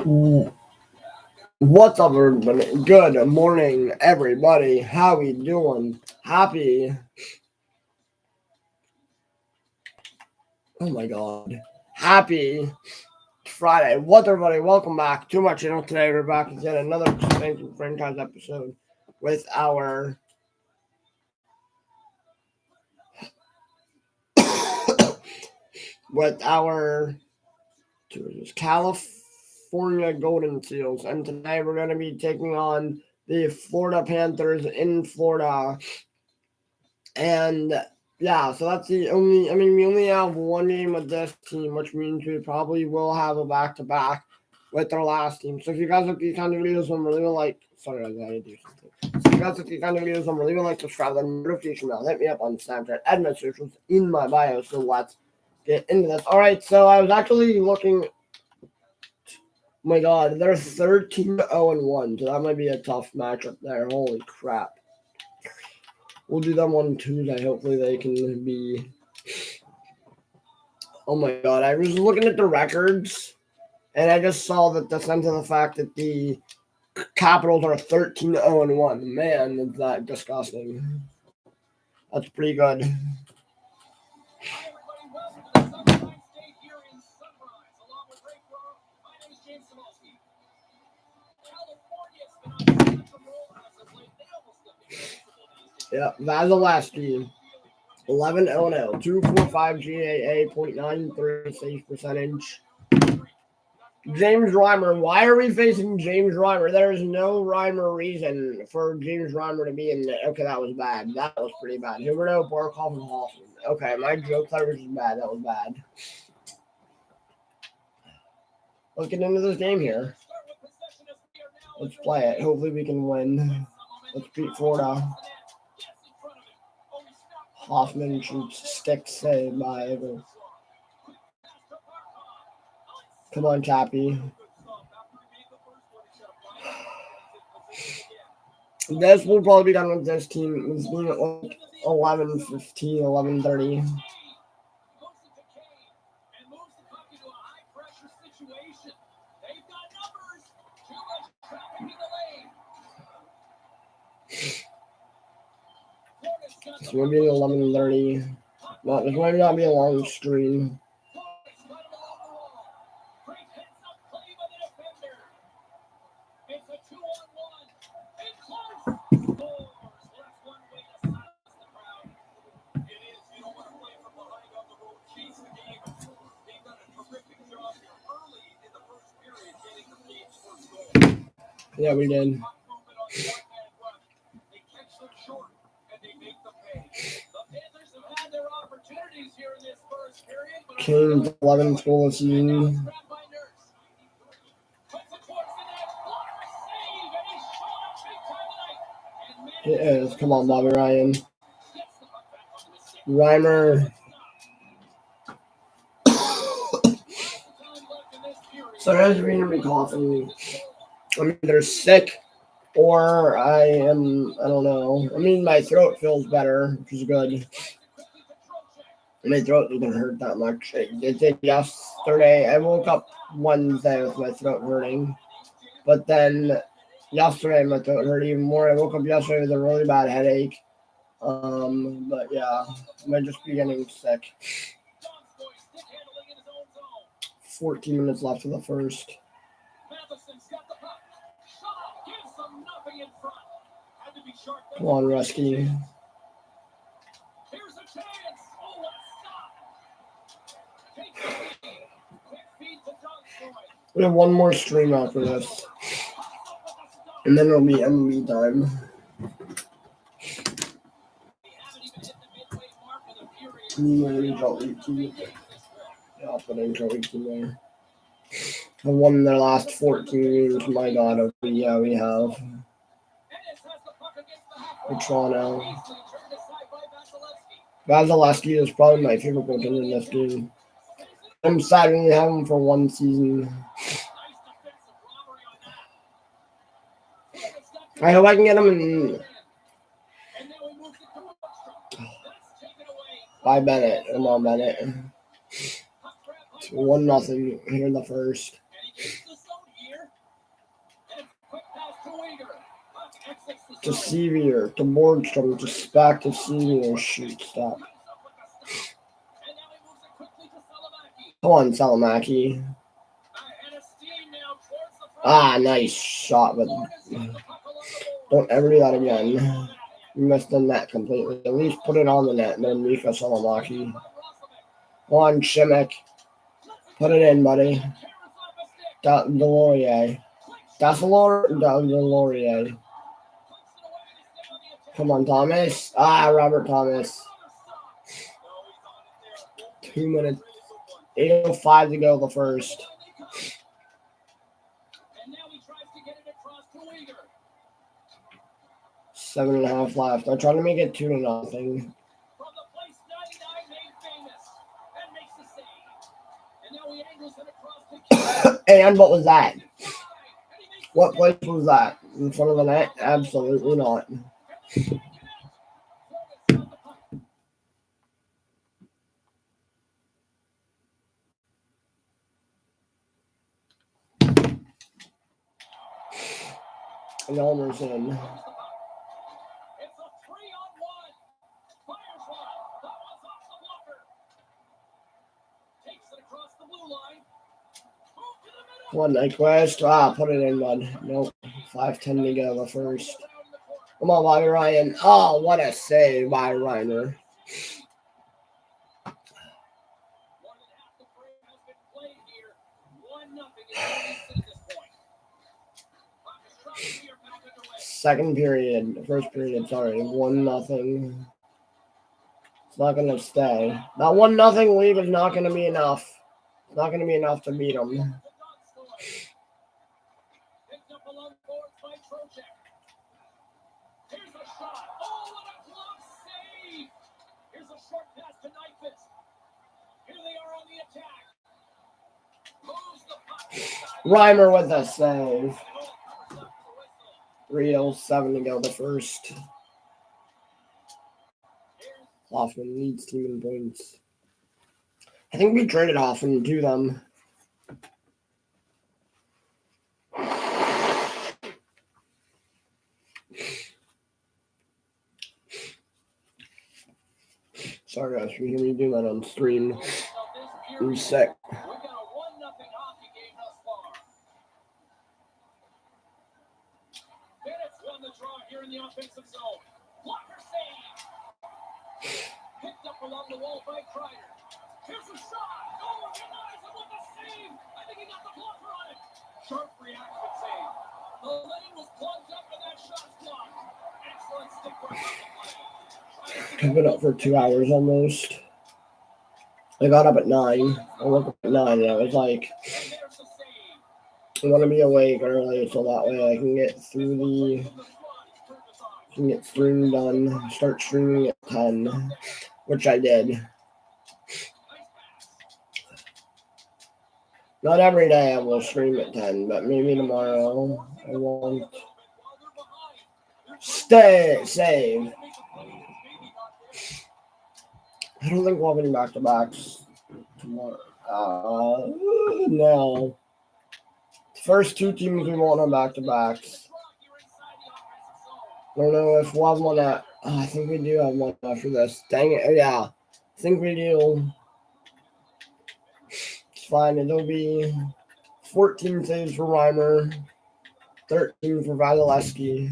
What's up, everybody? Good morning, everybody. How we doing? Oh my God, happy Friday. What's up, everybody? Welcome back to my channel. Today we're back with yet another expansion franchise episode with our California Golden Seals, and today we're going to be taking on the Florida Panthers in Florida. And yeah, so that's the only. We only have one game with this team, which means we probably will have a back-to-back with our last team. So if you guys like these kind of videos, I'm really sorry, I gotta do something. So if you guys like these kind of videos, I'm really subscribe, then notification bell. Hit me up on Snapchat and my socials in my bio. So let's get into this. All right, so I was actually looking. Oh my God, they're 13-0-1, so that might be a tough matchup there. Holy crap. We'll do them on Tuesday. Hopefully they can be. Oh my God! I was looking at the records, and I just saw that the sense of the fact that the Capitals are 13-0-1. Man, is that disgusting. That's pretty good. Yeah, Vasilevsky, 11-0, 245 GAA, .93 save percentage. James Reimer. Why are we facing James Reimer? There is no rhyme or reason for James Reimer to be in there. Okay, that was bad. That was pretty bad. Huberto, Barkov, and Hoffman. Okay, my joke there was bad. That was bad. Let's get into this game here. Let's play it. Hopefully we can win. Let's beat Florida. Hoffman shoots stick save by Eagles. Come on, Chappie. This will probably be done with this team. It's being at like 11:15, 11:30. This might be 11:30. No, this might not be a long stream. Yeah, we did. Kings 11th goal of the season. It is. Come on, Bobby Ryan. Reimer. So there's going to be coughing. They're sick, or I don't know. My throat feels better, which is good. My throat doesn't hurt that much. It did yesterday. I woke up Wednesday with my throat hurting. But then yesterday my throat hurt even more. I woke up yesterday with a really bad headache. But yeah, I might just be getting sick. 14 minutes left in the first. Come on, Rusky. We have one more stream after this. And then it'll be MLB time. Yeah, I'll put in Joey there. Have won their last 14 games. My God, yeah, we have. Toronto. Vasilevsky is probably my favorite goaltender in this game. I'm sad we only have him for one season. I hope I can get him in. By Bennett. Come on, Bennett. 1-0 here in the first. To Sevier, to Borgstrom, just back to Sevier. Shoot, stop. Come on, Salamaki. Ah, nice shot, but don't ever do that again. You missed the net completely. At least put it on the net, and then Mika Salamaki. Come on, Shimek. Put it in, buddy. Delorier. That's Delorier. Come on, Thomas. Ah, Robert Thomas. 2 minutes. 8:05 to go the first. Seven and a half left. I'm trying to make it 2-0. And what was that? What place was that? In front of the net? Absolutely not. And Elmer's in. Come on, Nyquist. Ah, put it in, bud. Nope. 5:10 to go the first. Come on, Bobby Ryan. Oh, what a save by Reiner. Second period. First period, sorry. 1-0. It's not going to stay. That 1-0 lead is not going to be enough. It's not going to be enough to beat them. Reimer with a save. 3:07 to go the first. Hoffman leads team in points. I think we traded Hoffman to them. Sorry guys, we can redo that on stream. Reset. The offensive zone. Blocker save. Picked up along the wall by Kreider. Here's a shot. Oh, denies him with a save. I think he got the blocker on it. Sharp reaction save. The lane was plugged up and that shot's blocked. Excellent stick work on the play. I've been up for 2 hours almost. I got up at 9. I woke up at 9 and I was like, I want to be awake early so that way I can get through get stream done, start streaming at 10, which I did. Not every day I will stream at 10, but maybe tomorrow I won't. Save. I don't think we'll have any back-to-backs tomorrow. No. The first 2 teams we won't have back-to-backs. I don't know if we'll have one at. I think we do have one after this. Dang it. Yeah. I think we do. It's fine. It'll be 14 saves for Reimer, 13 for Vasilevsky.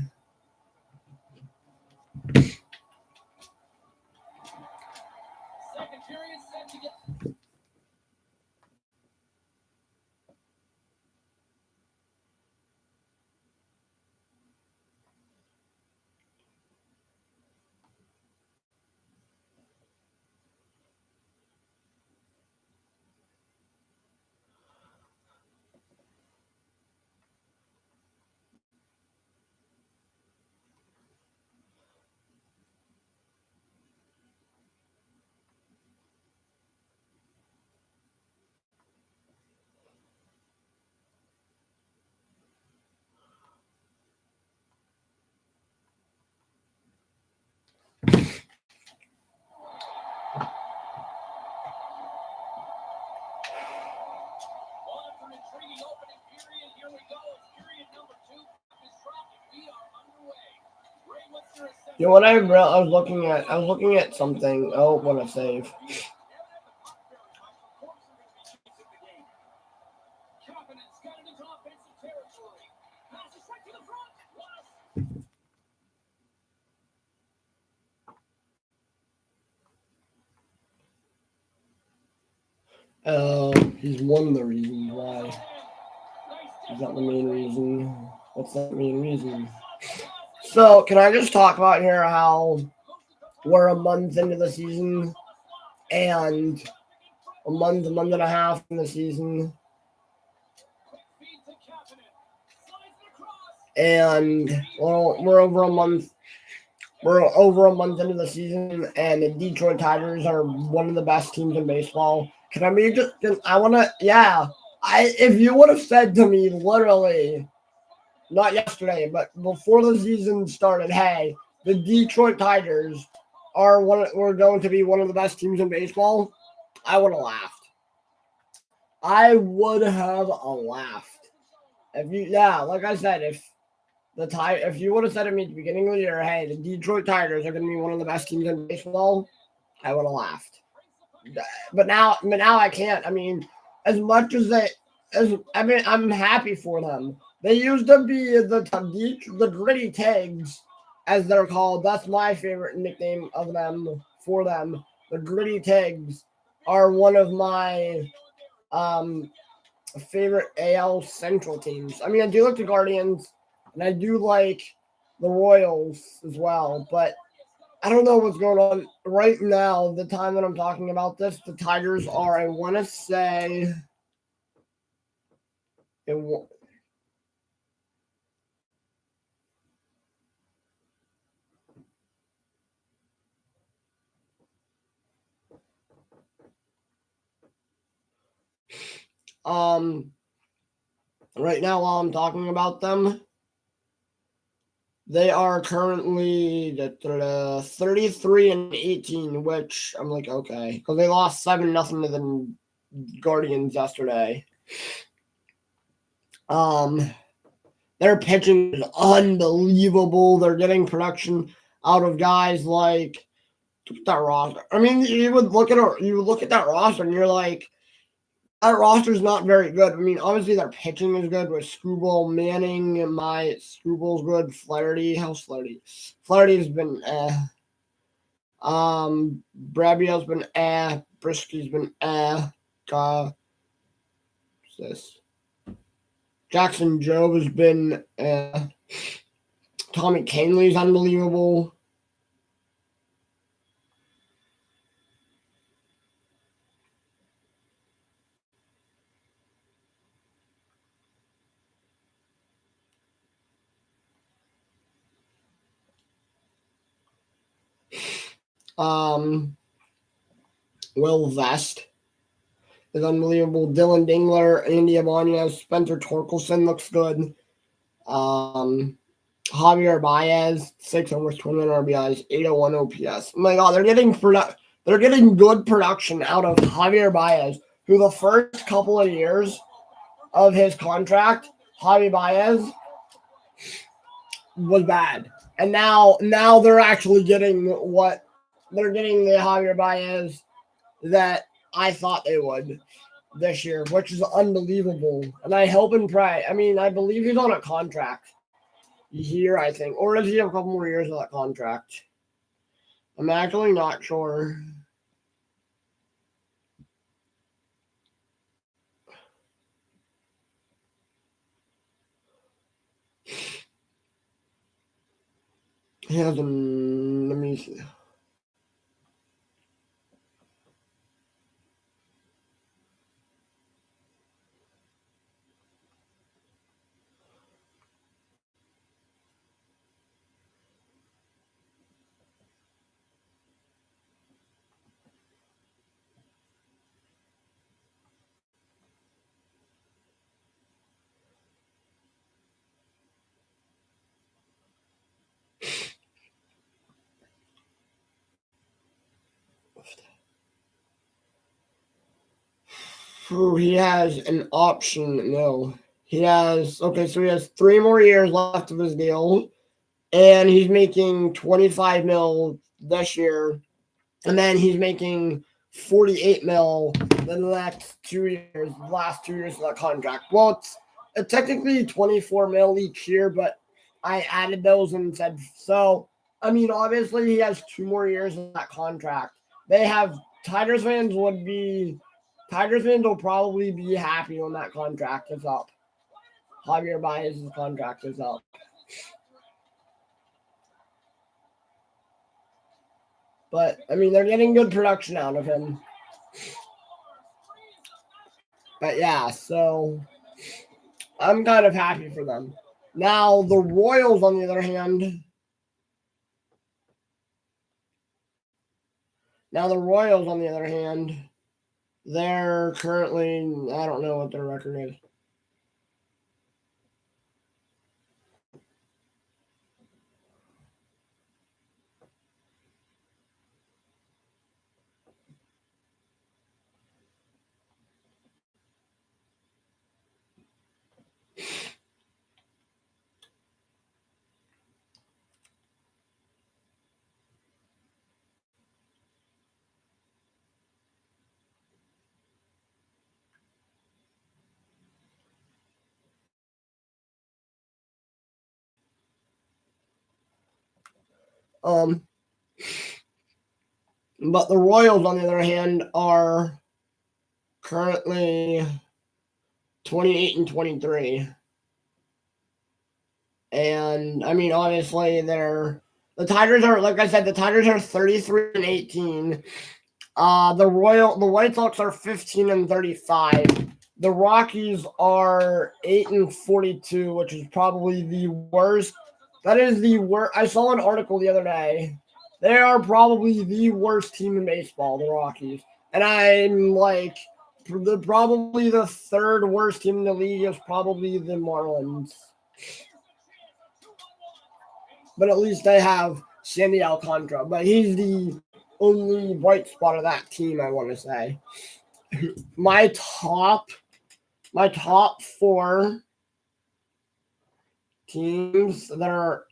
You know what I was looking at? I was looking at something. Oh, what a save! He's one of the reasons why. Is that the main reason? What's that main reason? So, can I just talk about here how we're a month into the season and a month and a half in the season, and well, we're over a month. We're over a month into the season, and the Detroit Tigers are one of the best teams in baseball. Can I be just? I want to. Yeah. If you would have said to me literally, not yesterday, but before the season started, hey, the Detroit Tigers we're going to be one of the best teams in baseball, I would have laughed. I would have laughed. Like I said, if you would have said to me at the beginning of the year, hey, the Detroit Tigers are going to be one of the best teams in baseball, I would have laughed. But now I can't. I mean, as much as I'm happy for them. They used to be the Gritty Tags, as they're called. That's my favorite nickname of them for them. The Gritty Tags are one of my favorite AL Central teams. I mean, I do like the Guardians, and I do like the Royals as well, but I don't know what's going on right now. The time that I'm talking about this, the Tigers are, I want to say, right now while I'm talking about them, they are currently 33-18, which I'm like, okay, because they lost 7-0 to the Guardians yesterday. Their pitching is unbelievable. They're getting production out of guys like that roster. I mean, you would look at that roster and you're like, that roster's not very good. I mean, obviously their pitching is good with Screwball Manning. Screwball's good. How's Flaherty? Flaherty's been Brabio's been Brisky's been what's this? Jackson Jobe has been Tommy Canley's unbelievable. Will Vest is unbelievable. Dylan Dingler, Andy Ibanez, Spencer Torkelson looks good. Javier Baez, 6 homers, 21 RBIs, 801 OPS. Oh my God, they're getting good production out of Javier Baez, who the first couple of years of his contract, Javier Baez was bad. And now they're actually getting the Javier Baez that I thought they would this year, which is unbelievable. And I hope and pray. I mean, I believe he's on a contract year, I think. Or does he have a couple more years of that contract? I'm actually not sure. He has let me see. He has an option. No, he has 3 more years left of his deal, and he's making 25 mil this year, and then he's making 48 mil the next 2 years, the last 2 years of that contract. Well, it's technically 24 mil each year, but I added those and said so. I mean, obviously he has 2 more years of that contract. They have Tigers fans will probably be happy when that contract is up. Javier Baez's contract is up. But I mean, they're getting good production out of him. But yeah, so I'm kind of happy for them. Now the Royals, on the other hand, they're currently, I don't know what their record is. But the Royals, on the other hand, are currently 28 and 23. And I mean, obviously, the Tigers are, like I said, the Tigers are 33 and 18. The White Sox are 15 and 35. The Rockies are 8 and 42, which is probably the worst. That is the worst. I saw an article the other day. They are probably the worst team in baseball, the Rockies. And I'm like, probably the third worst team in the league is probably the Marlins. But at least they have Sandy Alcantara. But he's the only bright spot of that team, I want to say. My top 4 teams that are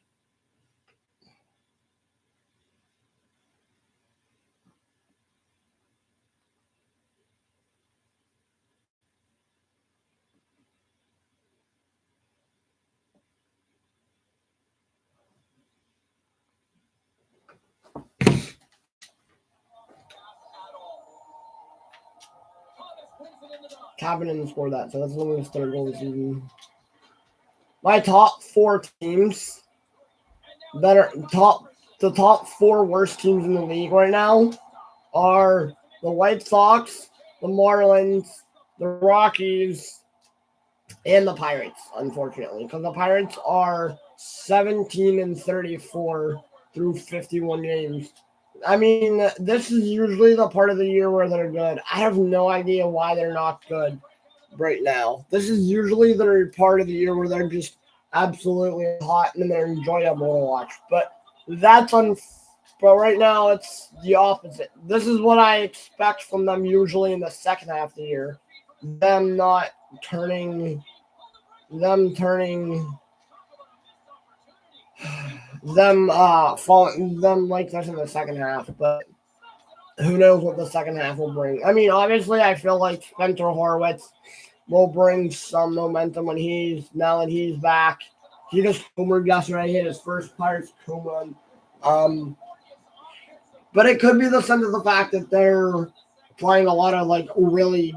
Cabin didn't score that, so that's only his third goal this season. My top 4 teams that are the top 4 worst teams in the league right now are the White Sox, the Marlins, the Rockies, and the Pirates, unfortunately, because the Pirates are 17 and 34 through 51 games. I mean, this is usually the part of the year where they're good. I have no idea why they're not good right now. This is usually the part of the year where they're just absolutely hot and they're enjoyable to watch. But but right now it's the opposite. This is what I expect from them usually in the second half of the year. Them turning falling them like this in the second half, but who knows what the second half will bring. I mean, obviously I feel like Spencer Horwitz will bring some momentum now that he's back. He just homered yesterday, hit his first Pirates home run. But it could be the sense of the fact that they're playing a lot of like really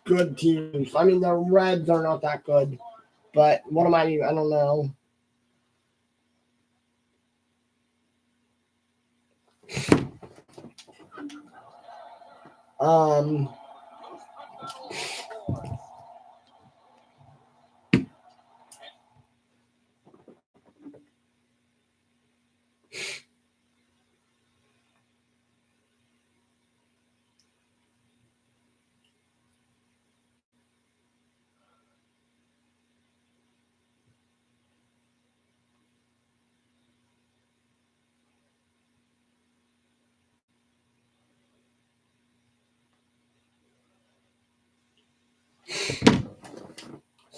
good teams. I mean, the Reds are not that good, but what am I don't know. Um,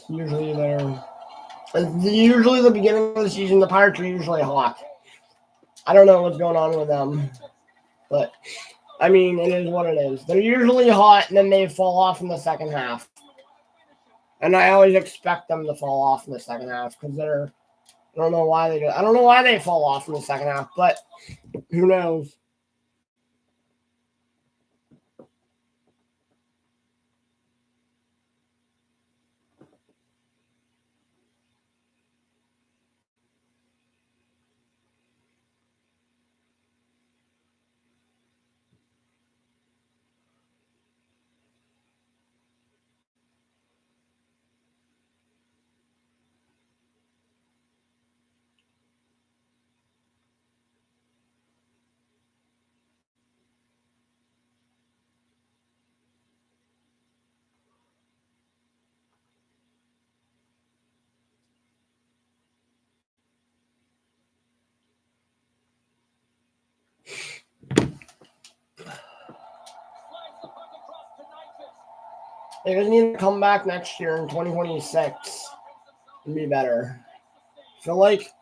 Usually usually the beginning of the season, the Pirates are usually hot. I don't know what's going on with them, but I mean, it is what it is. They're usually hot, and then they fall off in the second half. And I always expect them to fall off in the second half because they're. I don't know why they do. I don't know why they fall off in the second half, but who knows? They just need to come back next year in 2026 and be better. I feel like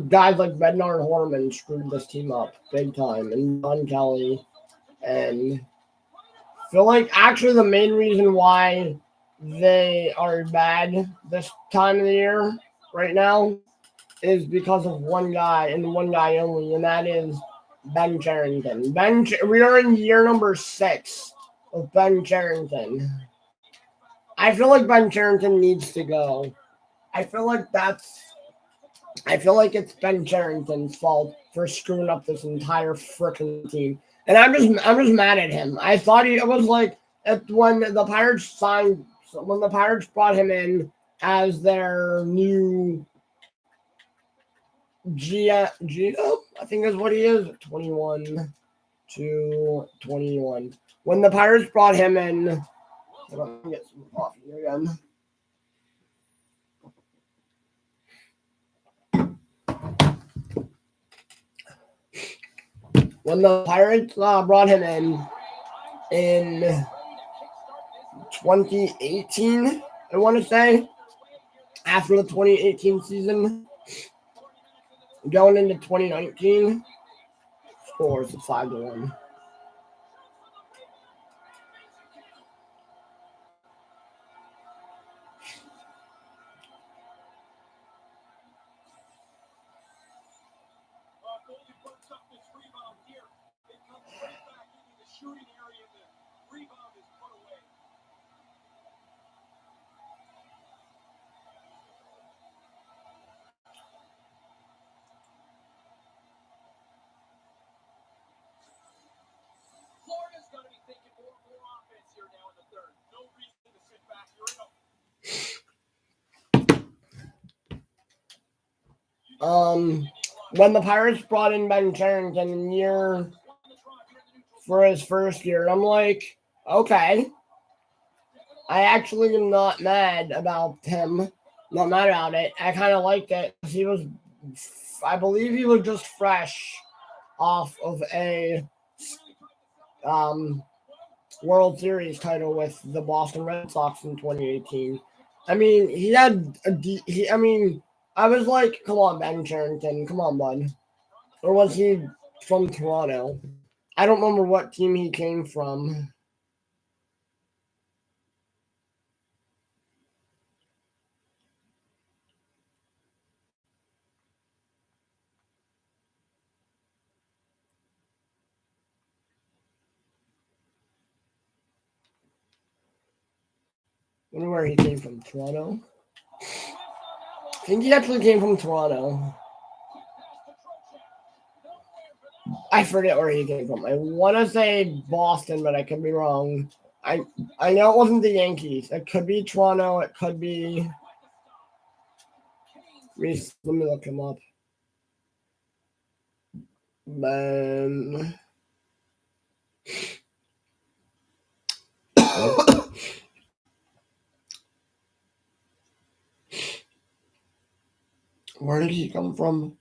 guys like Bednar and Horman screwed this team up big time, and Don Kelly, and I feel like actually the main reason why they are bad this time of the year right now is because of one guy and one guy only, and that is Ben Cherington. We are in year number 6 of Ben Cherington. I feel like Ben Cherington needs to go. I feel like it's Ben Cherington's fault for screwing up this entire freaking team. And I'm just mad at him. I thought it was like when the Pirates brought him in as their new GM, I think is what he is, 21 to 21. When the Pirates brought him in, hold on, let me get some coffee again. When the Pirates brought him in 2018, I want to say, after the 2018 season, going into 2019, scores of 5-1. When the Pirates brought in Ben Cherington for his first year, I'm like, okay. I actually am not mad about him. Not mad about it. I kind of liked it. I believe he was just fresh off of a World Series title with the Boston Red Sox in 2018. I mean, I was like, come on, Ben Cherington, come on, bud. Or was he from Toronto? I don't remember what team he came from. I wonder where he came from. Toronto? I think he actually came from Toronto. I forget where he came from. I want to say Boston, but I could be wrong. I know it wasn't the Yankees. It could be Toronto. It could be. Let me look him up. Ben. Where did he come from?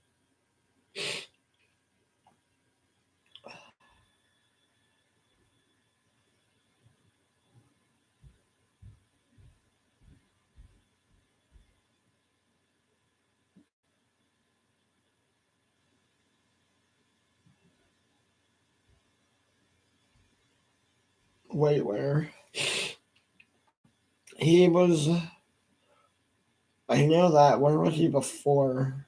Wait, where? He was. I know that. Where was he before?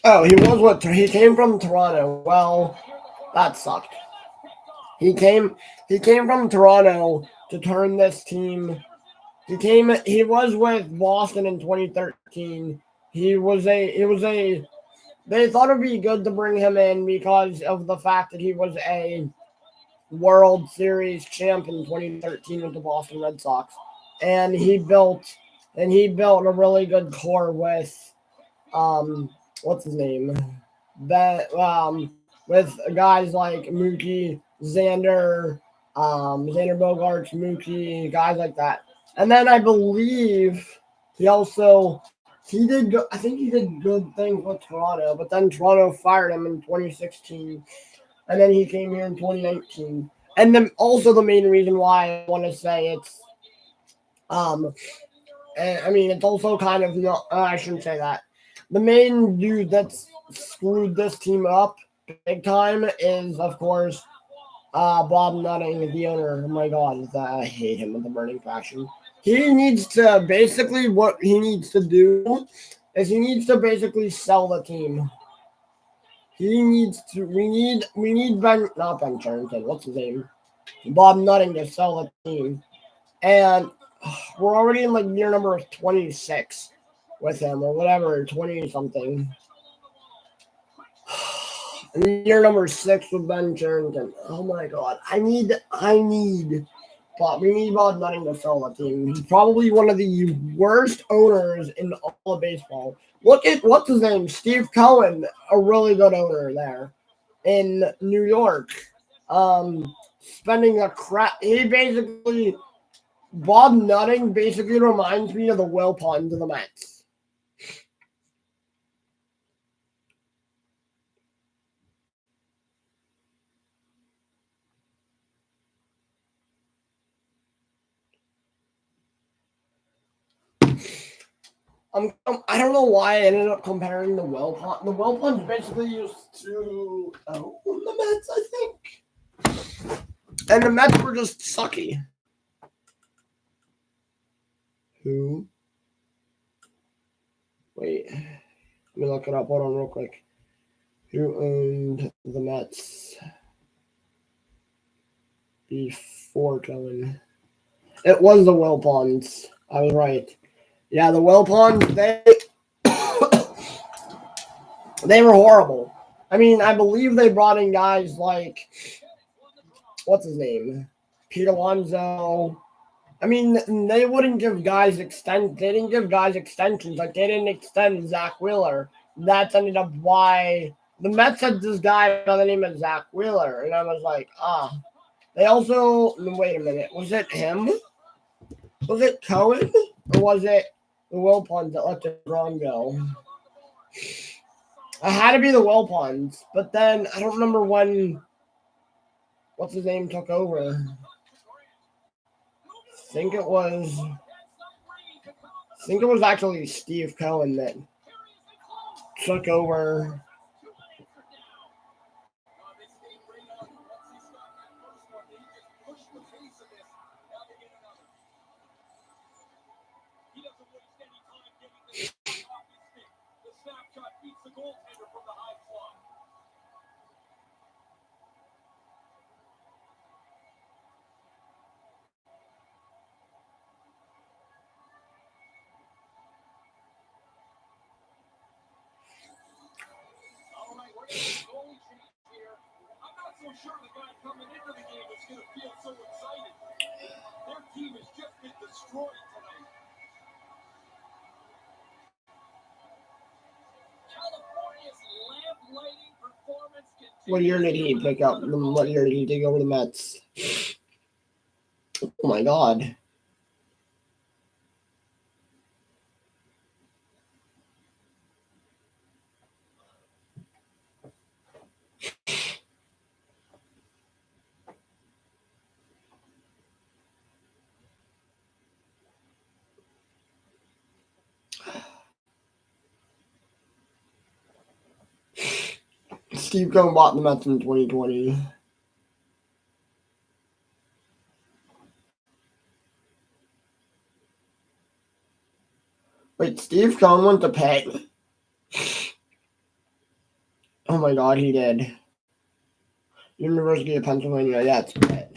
Oh, he was what? He came from Toronto. Well, that sucked. He came. He came from Toronto to turn this team. He came. He was with Boston in 2013. He was a. It was a. They thought it'd be good to bring him in because of the fact that he was a World Series champ in 2013 with the Boston Red Sox, and he built a really good core with what's his name, that with guys like Mookie, Xander Bogaerts, Mookie, guys like that. And then I believe he also I think he did good things with Toronto, but then Toronto fired him in 2016, and then he came here in 2019. And then also the main reason why I want to say it's and I mean it's also kind of not. I shouldn't say that. The main dude that's screwed this team up big time is, of course, Bob Nutting, the owner. Oh my God, I hate him with a burning passion. He needs to basically what he needs to do is he needs to basically sell the team. He needs to. We need not Ben Cherington. What's his name? Bob Nutting to sell the team, and we're already in like year number 26 with him or whatever, 20 something. Year number 6 with Ben Cherington. Oh my God, but we need Bob Nutting to sell the team. He's probably one of the worst owners in all of baseball. Look at what's his name, Steve Cohen, a really good owner there in New York. Spending a crap. Bob Nutting basically reminds me of the Wilpons of the Mets. I don't know why I ended up comparing the Wilpons. The Wilpons basically used to own the Mets, I think. And the Mets were just sucky. Who? Wait. Let me look it up. Hold on real quick. Who owned the Mets before Cohen? It was the Wilpons. I was right. Yeah, the Wilpons, they were horrible. I mean, I believe they brought in guys like, what's his name? Pete Alonso. I mean, they wouldn't give guys They didn't give guys extensions. Like they didn't extend Zach Wheeler. That's ended up why the Mets had this guy by the name of Zach Wheeler, and I was like, ah. They also wait a minute. Was it him? Was it Cohen or was it the Wilpons that let DeGrom go? It had to be the Wilpons, but then I don't remember when. What's his name took over? I think it was actually Steve Cohen that took over. What year did he pick up? What year did he take over the Mets? Oh my God. Steve Cohen bought the Mets in 2020. Wait, Steve Cohen went to Pitt? Oh my god, he did. University of Pennsylvania, yeah, it's Pitt.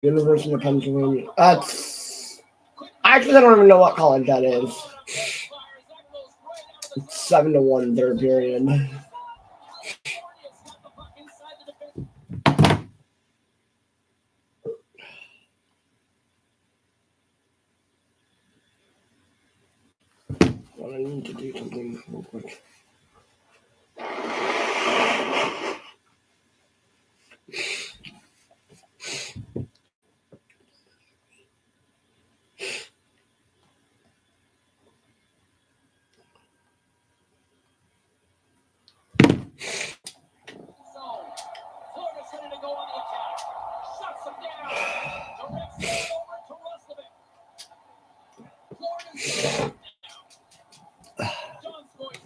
University of Pennsylvania. That's... Actually, I don't even know what college that is. It's 7-1 third period. Well, I need to do something real quick.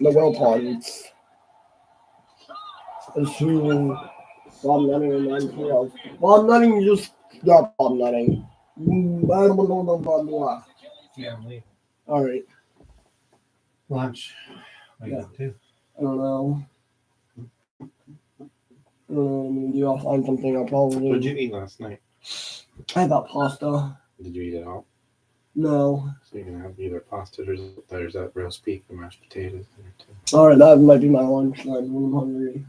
The Wilpons is who Bob Nutting reminds me of. Bob Nutting just got Bob Nutting. I don't know about Bob Nutting. Yeah, I'm leaving. All right. Lunch. What are you up to? I don't know. Maybe I'll find something. I'll probably. What did you eat last night? I had that pasta. Did you eat it all? No. So you can have either pasta or there's that roast beef and mashed potatoes in there too. All right, that might be my lunch then when I'm hungry.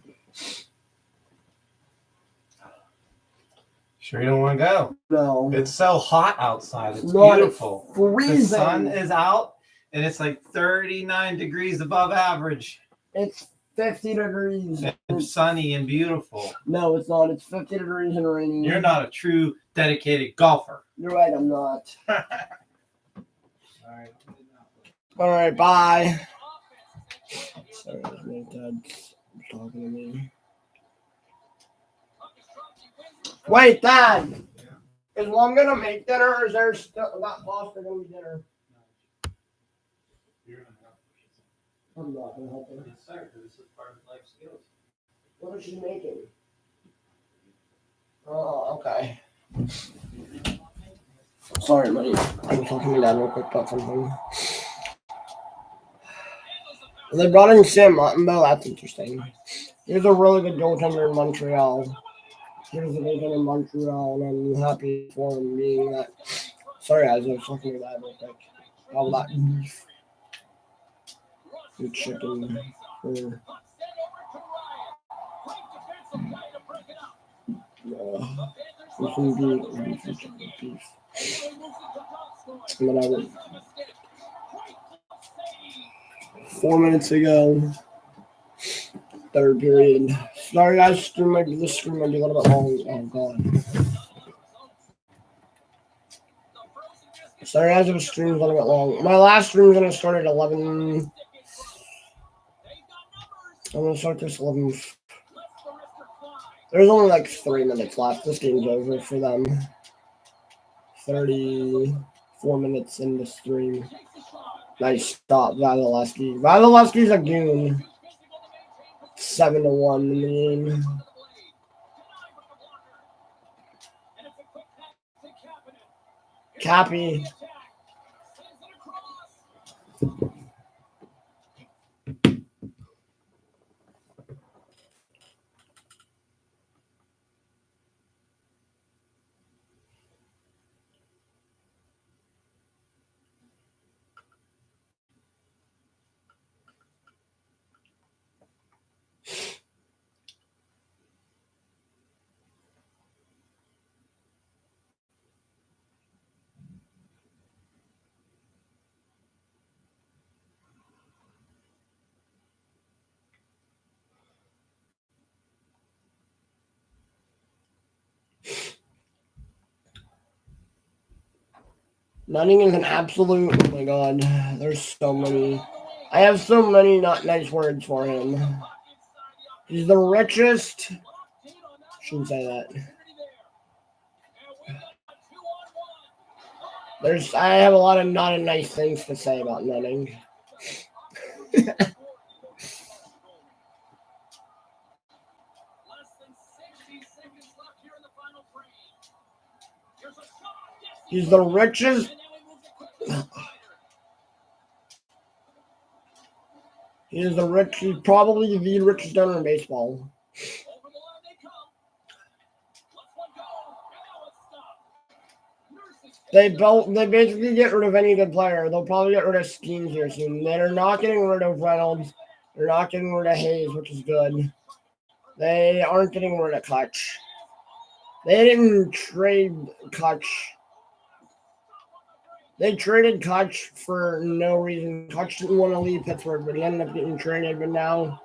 Sure you don't want to go? No. It's so hot outside. It's No, beautiful. It's freezing. The sun is out and it's like 39 degrees above average. It's 50 degrees. And it's sunny and beautiful. No, it's not. It's 50 degrees and raining. You're not a true dedicated golfer. You're right, I'm not. Alright. All right, bye. Sorry, my dad's talking to me. Wait, Dad. Is Mom gonna make dinner, or is there still that pasta gonna be dinner? I'm not gonna help her. Yes, sir. This is part of life skills. What is she making? Oh, okay. Sorry, buddy. I'm talking to Dad real quick about something. They brought in Sam Montembeau. That's interesting. He's a really good goaltender in Montreal. He was a goaltender in Montreal, and I'm happy for him being that. Sorry, guys, I was talking to Dad real quick. All that beef. Good chicken. Beef. And then I would 4 minutes ago, third period. Sorry, guys, this stream might be a little bit long. Oh, God. Sorry, guys, the stream's a little bit long. My last stream's going to start at 11. I'm going to start this 11. There's only like 3 minutes left. This game's over for them. 34 minutes in the stream. Nice stop, Vasilevsky. Vasilevsky's a goon. 7-1 in the game. Cappy. Nutting is an absolute. Oh my god, there's so many. I have so many not nice words for him. He's the richest. Shouldn't say that. I have a lot of not nice things to say about Nutting. He's the richest. He's probably the richest owner in baseball. They basically get rid of any good player. They'll probably get rid of Skeens here soon. They're not getting rid of Reynolds. They're not getting rid of Hayes, which is good. They aren't getting rid of Kutch. They didn't trade Kutch. They traded Kutch for no reason. Kutch didn't want to leave Pittsburgh, but he ended up getting traded. But now,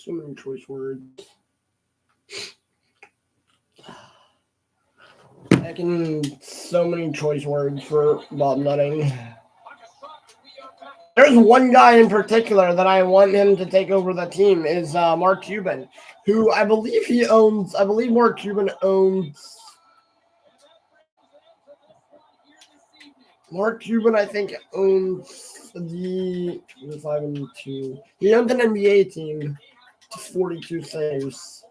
so many choice words. So many choice words for Bob Nutting. There's one guy in particular that I want him to take over the team is Mark Cuban, who I believe Mark Cuban owns. Mark Cuban, I think, owns the 5 and 2. He owns an NBA team, 42 saves.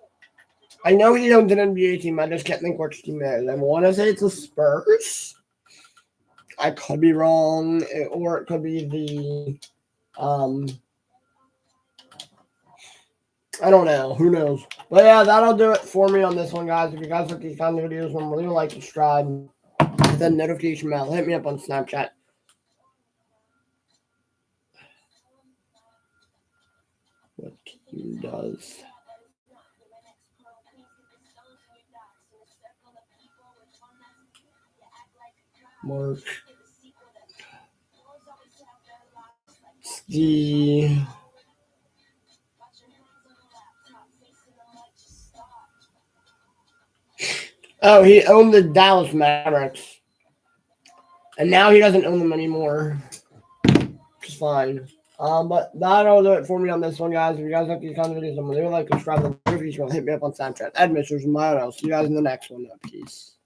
I know he owns an NBA team. I just can't think which team it is. I want to say it's the Spurs. I could be wrong, or it could be the. I don't know. Who knows? But yeah, that'll do it for me on this one, guys. If you guys like these kind of videos, remember leave a like, subscribe, hit the notification bell, hit me up on Snapchat. What team does? Mark. Oh, he owned the Dallas Mavericks. And now he doesn't own them anymore. Which is fine. But that'll do it for me on this one, guys. If you guys like these kind of videos, leave a like, subscribe, hit me up on Snapchat. Ed Misters, and I'll see you guys in the next one. Peace.